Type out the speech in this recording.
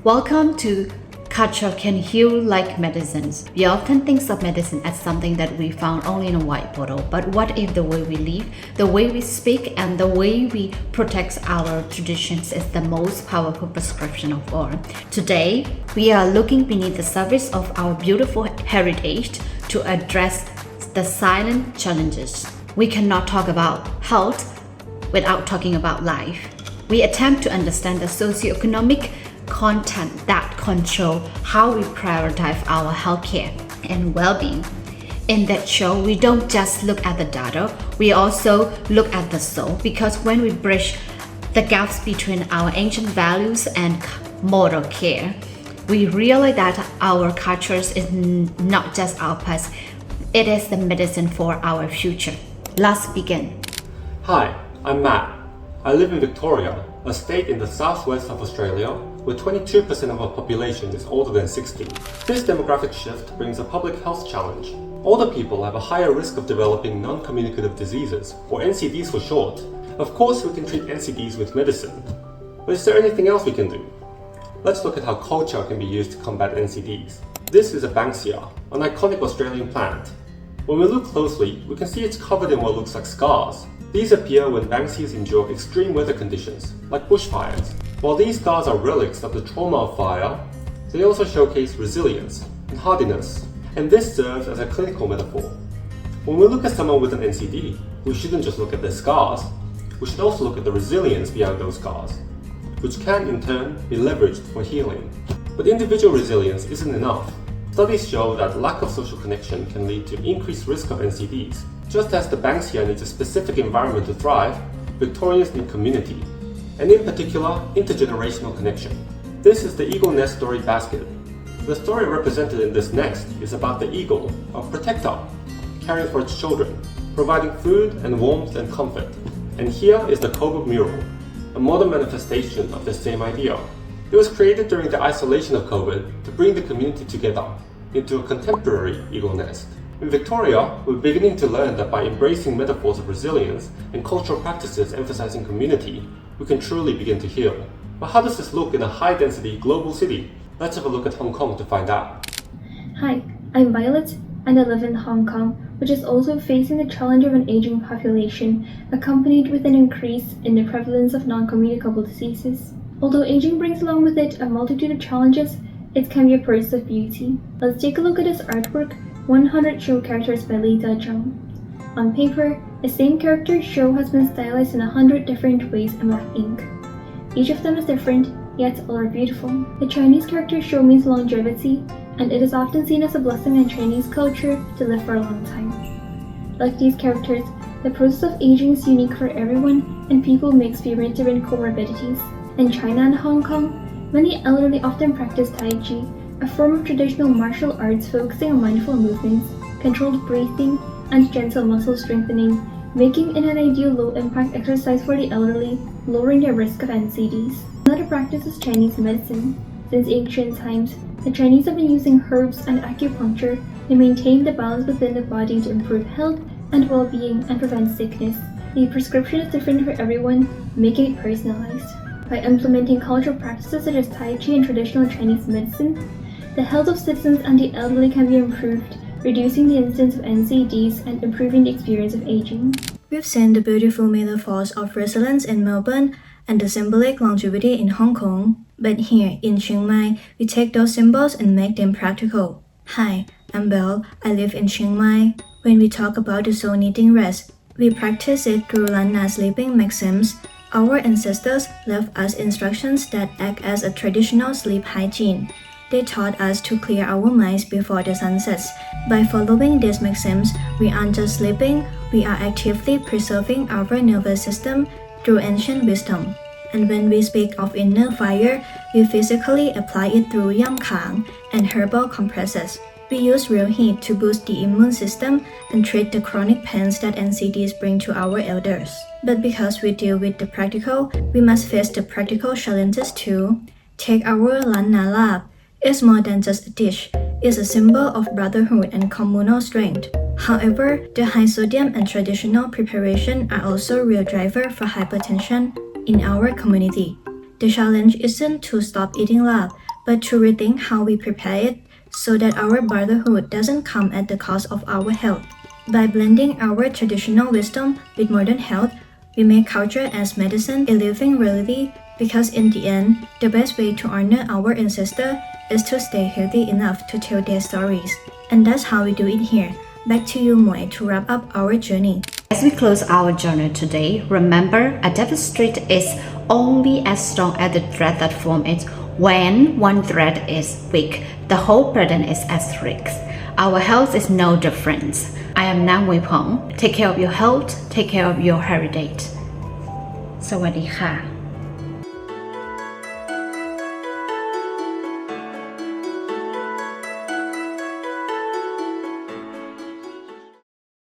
Welcome to Culture Can Heal Like Medicines. We often think of medicine as something that we found only in a white bottle, but what if the way we live, the way we speak, and the way we protect our traditions is the most powerful prescription of all? Today, we are looking beneath the surface of our beautiful heritage to address the silent challenges. We cannot talk about health without talking about life. We attempt to understand the socioeconomic content that control how we prioritize our healthcare and well-being. In that show, we don't just look at the data, we also look at the soul, because when we bridge the gaps between our ancient values and modern care, we realize that our cultures is not just our past, it is the medicine for our future. Let's begin. Hi, I'm Matt. I live in Victoria, a state in the southwest of Australia, where 22% of our population is older than 60. This demographic shift brings a public health challenge. Older people have a higher risk of developing non-communicative diseases, or NCDs for short. Of course, we can treat NCDs with medicine. But is there anything else we can do? Let's look at how culture can be used to combat NCDs. This is a banksia, an iconic Australian plant. When we look closely, we can see it's covered in what looks like scars. These appear when banksias endure extreme weather conditions, like bushfires. While these scars are relics of the trauma of fire, they also showcase resilience and hardiness, and this serves as a clinical metaphor. When we look at someone with an NCD, we shouldn't just look at their scars, we should also look at the resilience behind those scars, which can in turn be leveraged for healing. But individual resilience isn't enough. Studies show that lack of social connection can lead to increased risk of NCDs. Just as the banksia needs a specific environment to thrive, Victorians need community, and in particular, intergenerational connection. This is the eagle nest story basket. The story represented in this nest is about the eagle, a protector, caring for its children, providing food and warmth and comfort. And here is the Cobra mural, a modern manifestation of the same idea. It was created during the isolation of COVID to bring the community together into a contemporary eagle nest. In Victoria, we're beginning to learn that by embracing metaphors of resilience and cultural practices emphasizing community, we can truly begin to heal. But how does this look in a high-density global city? Let's have a look at Hong Kong to find out. Hi, I'm Violet, and I live in Hong Kong, which is also facing the challenge of an aging population, accompanied with an increase in the prevalence of non-communicable diseases. Although aging brings along with it a multitude of challenges, it can be a purse of beauty. Let's take a look at this artwork, 100 Show Characters by Li Zhang. On paper, the same character show has been stylized in 100 different ways in black ink. Each of them is different, yet all are beautiful. The Chinese character show means longevity, and it is often seen as a blessing in Chinese culture to live for a long time. Like these characters, the process of aging is unique for everyone, and people may experience different comorbidities. In China and Hong Kong, many elderly often practice Tai Chi, a form of traditional martial arts focusing on mindful movements, controlled breathing, and gentle muscle strengthening, making it an ideal low-impact exercise for the elderly, lowering their risk of NCDs. Another practice is Chinese medicine. Since ancient times, the Chinese have been using herbs and acupuncture to maintain the balance within the body to improve health and well-being and prevent sickness. The prescription is different for everyone, making it personalized. By implementing cultural practices such as Tai Chi and traditional Chinese medicine, the health of citizens and the elderly can be improved, reducing the incidence of NCDs and improving the experience of aging. We've seen the beautiful metaphors of resilience in Melbourne and the symbolic longevity in Hong Kong. But here in Chiang Mai, we take those symbols and make them practical. Hi, I'm Belle. I live in Chiang Mai. When we talk about the soul needing rest, we practice it through Lanna sleeping maxims. Our ancestors left us instructions that act as a traditional sleep hygiene. They taught us to clear our minds before the sun sets. By following these maxims, we aren't just sleeping, we are actively preserving our nervous system through ancient wisdom. And when we speak of inner fire, we physically apply it through yam kang and herbal compresses. We use real heat to boost the immune system and treat the chronic pains that NCDs bring to our elders. But because we deal with the practical, we must face the practical challenges too. Take our Lan Na Lab. It's more than just a dish. It's a symbol of brotherhood and communal strength. However, the high sodium and traditional preparation are also real driver for hypertension in our community. The challenge isn't to stop eating lab, but to rethink how we prepare it so that our brotherhood doesn't come at the cost of our health. By blending our traditional wisdom with modern health, we make culture as medicine a living reality because in the end, the best way to honor our ancestors is to stay healthy enough to tell their stories. And that's how we do it here. Back to you, Moy, to wrap up our journey. As we close our journey today, remember a tapestry is only as strong as the thread that forms it. When one thread is weak, the whole pattern is at risk. Our health is no different. I am Nang Wei Pong. Take care of your health, take care of your heritage. สวัสดีค่ะ